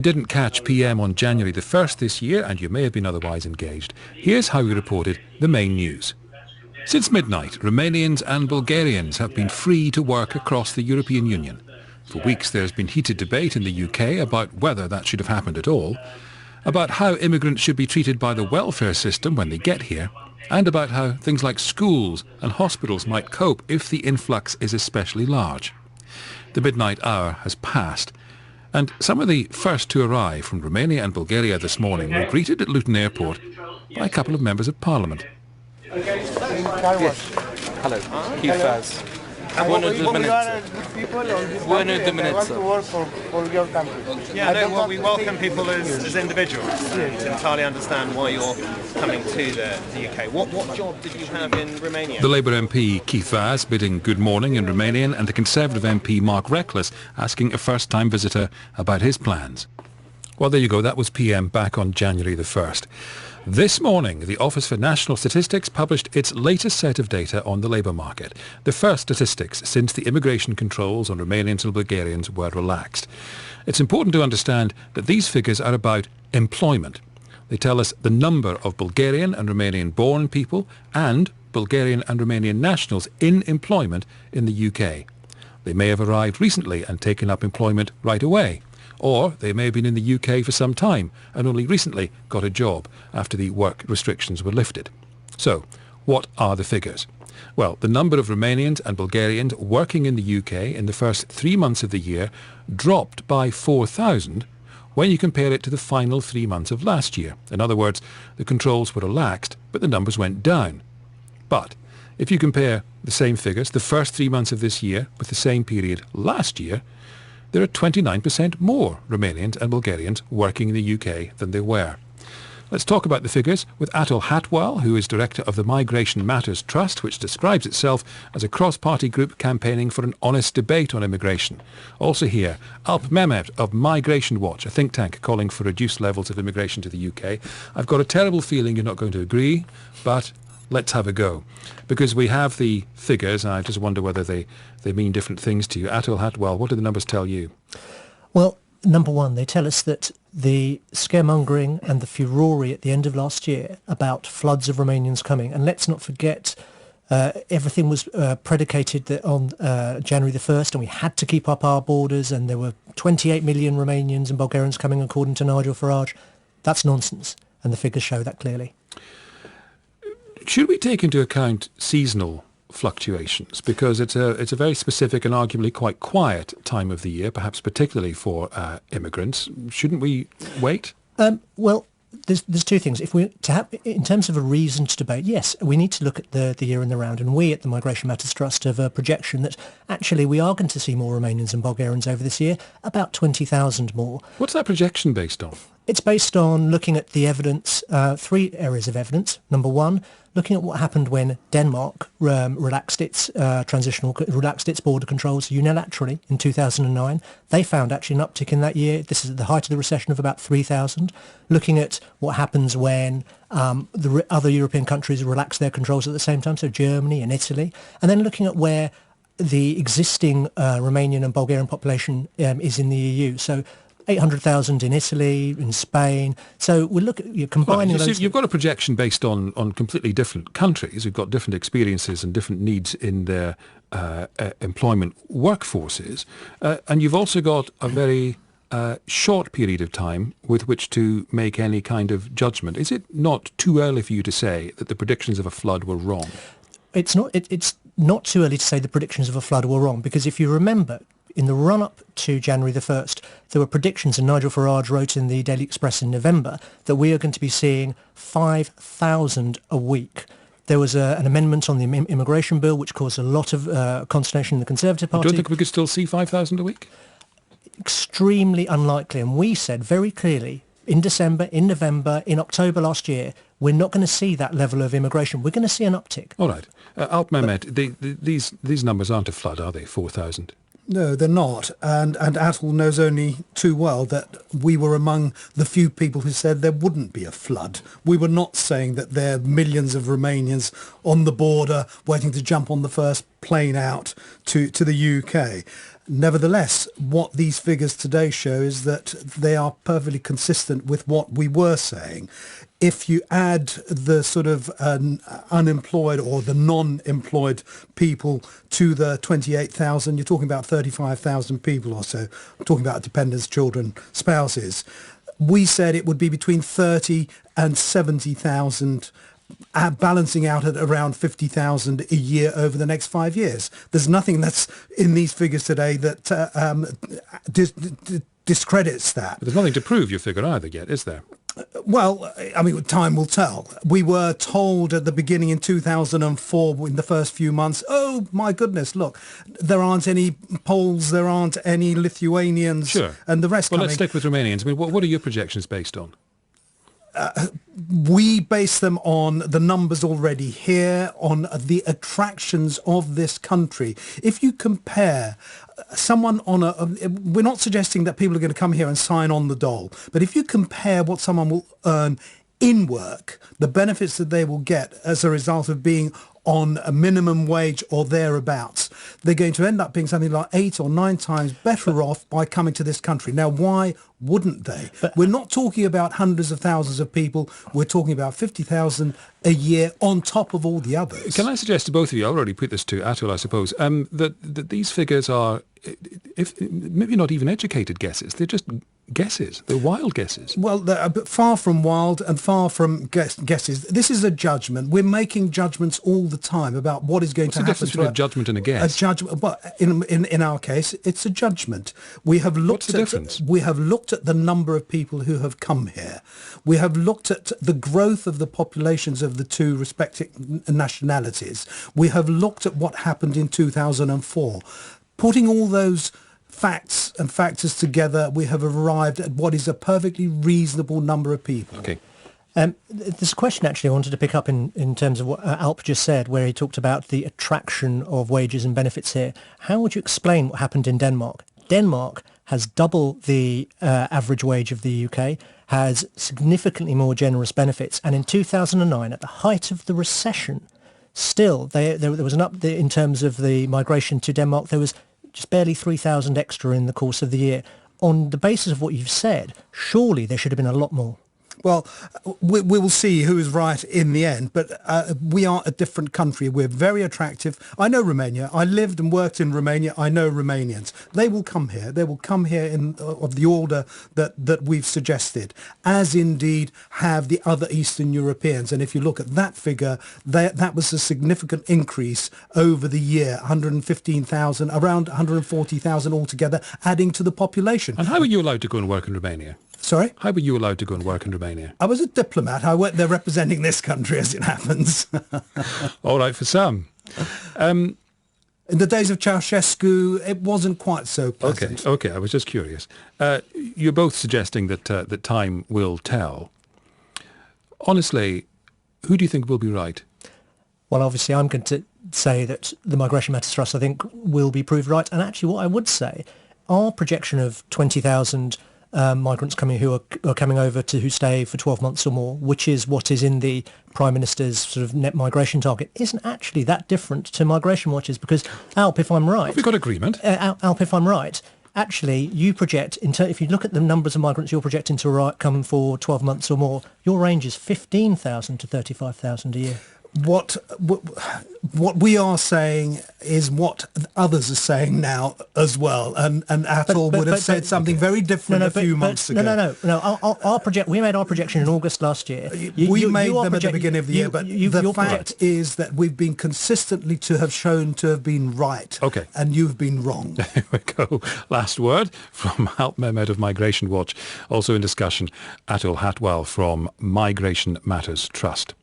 Didn't catch PM on January the 1st this year, and you may have been otherwise engaged. Here's how we reported the main news. Since midnight, Romanians and Bulgarians have been free to work across the European Union. For weeks there's been heated debate in the UK about whether that should have happened at all, about how immigrants should be treated by the welfare system when they get here, and about how things like schools and hospitals might cope if the influx is especially large. The midnight hour has passed, and some of the first to arrive from Romania and Bulgaria this morning were greeted at Luton Airport by a couple of members of Parliament. Yes. Hello. Keith Faz. One of the minutes. To work for your country. Yeah, no, well, we welcome people as individuals. Yes. To entirely understand why you're coming to the UK. What job did you have in Romania? The Labour MP Keith Vaz bidding good morning in Romanian, and the Conservative MP Mark Reckless asking a first-time visitor about his plans. Well, there you go. That was PM back on January the 1st. This morning, the Office for National Statistics published its latest set of data on the labour market, the first statistics since the immigration controls on Romanians and Bulgarians were relaxed. It's important to understand that these figures are about employment. They tell us the number of Bulgarian and Romanian-born people and Bulgarian and Romanian nationals in employment in the UK. They may have arrived recently and taken up employment right away. Or they may have been in the UK for some time and only recently got a job after the work restrictions were lifted. So, what are the figures? Well, the number of Romanians and Bulgarians working in the UK in the first 3 months of the year dropped by 4,000 when you compare it to the final 3 months of last year. In other words, the controls were relaxed, but the numbers went down. But if you compare the same figures, the first 3 months of this year with the same period last year, there are 29% more Romanians and Bulgarians working in the UK than there were. Let's talk about the figures with Atul Hatwal, who is director of the Migration Matters Trust, which describes itself as a cross-party group campaigning for an honest debate on immigration. Also here, Alp Mehmet of Migration Watch, a think tank calling for reduced levels of immigration to the UK. I've got a terrible feeling you're not going to agree, but let's have a go. Because we have the figures, and I just wonder whether they mean different things to you. Atul Hatwal, what do the numbers tell you? Well, number one, they tell us that the scaremongering and the furore at the end of last year about floods of Romanians coming, and let's not forget everything was predicated on January the 1st, and we had to keep up our borders, and there were 28 million Romanians and Bulgarians coming according to Nigel Farage. That's nonsense, and the figures show that clearly. Should we take into account seasonal fluctuations? Because it's a very specific and arguably quite quiet time of the year, perhaps particularly for immigrants. Shouldn't we wait? Well, there's two things. In terms of a reason to debate, yes, we need to look at the year in the round, and we at the Migration Matters Trust have a projection that actually we are going to see more Romanians and Bulgarians over this year, about 20,000 more. What's that projection based on? It's based on looking at the evidence, 3 areas of evidence. Number one, looking at what happened when Denmark relaxed its border controls unilaterally in 2009. They found actually an uptick in that year. This is at the height of the recession of about 3,000. Looking at what happens when the other European countries relax their controls at the same time, so Germany and Italy. And then looking at where the existing Romanian and Bulgarian population is in the EU. So 800,000 in Italy, in Spain. So we look at combining those. You've got a projection based on completely different countries who've got different experiences and different needs in their employment workforces. And you've also got a very short period of time with which to make any kind of judgment. Is it not too early for you to say that the predictions of a flood were wrong? It's not too early to say the predictions of a flood were wrong, because if you remember, in the run-up to January the 1st, there were predictions, and Nigel Farage wrote in the Daily Express in November, that we are going to be seeing 5,000 a week. There was an amendment on the immigration bill which caused a lot of consternation in the Conservative Party. You don't think we could still see 5,000 a week? Extremely unlikely. And we said very clearly in December, in November, in October last year, we're not going to see that level of immigration. We're going to see an uptick. All right. Alp Mehmet, these numbers aren't a flood, are they, 4,000? No, they're not. And Atul knows only too well that we were among the few people who said there wouldn't be a flood. We were not saying that there are millions of Romanians on the border waiting to jump on the first plane out to the UK. Nevertheless, what these figures today show is that they are perfectly consistent with what we were saying. If you add the sort of unemployed or the non-employed people to the 28,000, you're talking about 35,000 people or so. I'm talking about dependents, children, spouses. We said it would be between 30 and 70,000, balancing out at around 50,000 a year over the next 5 years. There's nothing that's in these figures today that discredits that. But there's nothing to prove your figure either yet, is there? Well, I mean, time will tell. We were told at the beginning in 2004, in the first few months, oh my goodness, look, there aren't any Poles, there aren't any Lithuanians, Sure. And the rest Well, coming. let's stick with Romanians. I mean, what are your projections based on? We base them on the numbers already here, on the attractions of this country. If you compare someone on we're not suggesting that people are going to come here and sign on the dole, but if you compare what someone will earn in work, the benefits that they will get as a result of being on a minimum wage or thereabouts, they're going to end up being something like 8 or 9 times better off by coming to this country. Now, why wouldn't they? But we're not talking about hundreds of thousands of people. We're talking about 50,000 a year on top of all the others. Can I suggest to both of you, I'll already put this to Atul, I suppose, that these figures are, if maybe not even educated guesses, they're just guesses. They're wild guesses. Well, they're a bit far from wild and far from guesses. This is a judgment. We're making judgments all the time about what is going to happen. What's the difference between a judgment and a guess? A judgment. Well, in our case, it's a judgment. We have looked What's the difference? We have looked at the number of people who have come here. We have looked at the growth of the populations of the two respective nationalities. We have looked at what happened in 2004. Putting all those facts and factors together, we have arrived at what is a perfectly reasonable number of people. Okay. There's a question actually I wanted to pick up in terms of what Alp just said, where he talked about the attraction of wages and benefits here. How would you explain what happened in Denmark? Denmark has double the average wage of the UK, has significantly more generous benefits, and in 2009, at the height of the recession, still there was an up in terms of the migration to Denmark. There was just barely 3,000 extra in the course of the year. On the basis of what you've said, surely there should have been a lot more. Well, we will see who is right in the end, but we are a different country. We're very attractive. I know Romania. I lived and worked in Romania. I know Romanians. They will come here. They will come here of the order that we've suggested, as indeed have the other Eastern Europeans. And if you look at that figure, that was a significant increase over the year, 115,000, around 140,000 altogether, adding to the population. And how were you allowed to go and work in Romania? Sorry? How were you allowed to go and work in Romania? I was a diplomat. I went there representing this country, as it happens. All right, for some. In the days of Ceausescu, it wasn't quite so pleasant. Okay, I was just curious. You're both suggesting that time will tell. Honestly, who do you think will be right? Well, obviously, I'm going to say that the Migration Matters Trust, I think, will be proved right. And actually, what I would say, our projection of 20,000 migrants coming who are coming over who stay for 12 months or more, which is what is in the Prime Minister's sort of net migration target, isn't actually that different to Migration Watch's, because Alp, if I'm right... Have we got agreement? Alp, if I'm right, actually you project, if you look at the numbers of migrants you're projecting to come for 12 months or more, your range is 15,000 to 35,000 a year. What we are saying is what others are saying now as well, and Atul would have said something very different a few months ago. No. We made our projection in August last year. We made them at the beginning of the year, but the fact is that we've been consistently to have shown to have been right. Okay. And you've been wrong. There we go. Last word from Alp Mehmet of Migration Watch. Also in discussion, Atul Hatwal from Migration Matters Trust.